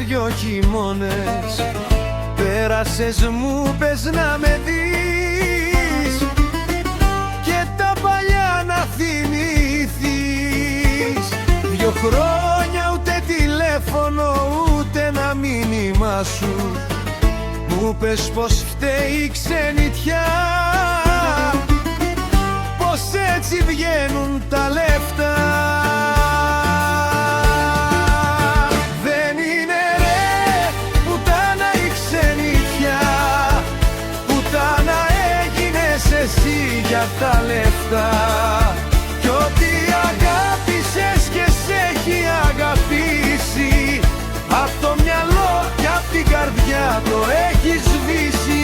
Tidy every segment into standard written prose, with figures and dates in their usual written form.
δυο χειμώνες πέρασες, μου πες να με δεις και τα παλιά να θυμηθείς. 2 χρόνια ούτε τηλέφωνο ούτε ένα μήνυμα σου. Μου πες πως φταίει η ξενιτιά, πως έτσι βγαίνουν τα λεφτά. Δεν είναι ρε πουτάνα η ξενιτιά, πουτάνα έγινες εσύ για τα λεφτά. Κι ό,τι αγάπησες και σε έχει αγαπήσει, απ' το μυαλό και απ' την καρδιά το έχεις σβήσει.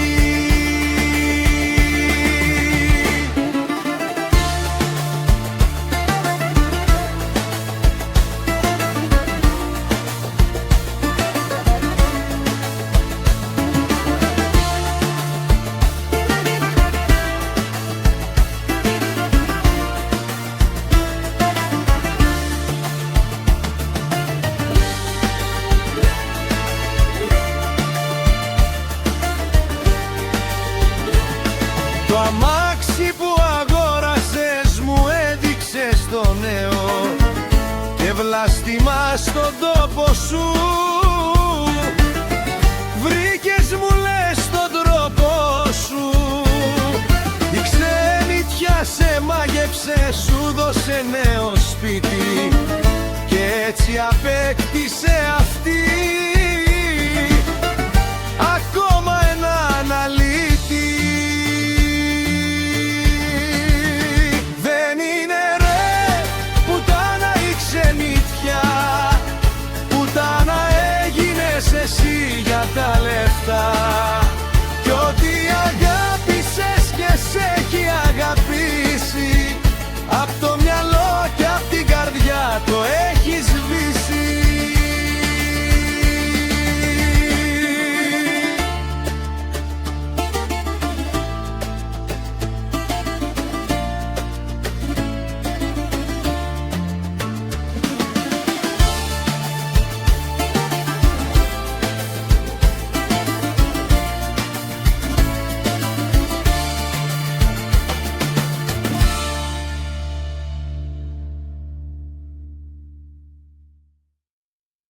Το αμάξι που αγόρασες μου έδειξες το νέο και βλάστημα στον τόπο σου. Βρήκες μου λες τον τρόπο σου, η ξενιτιά σε μάγεψε, σου δώσε νέο σπίτι και έτσι απέκτησε αυτή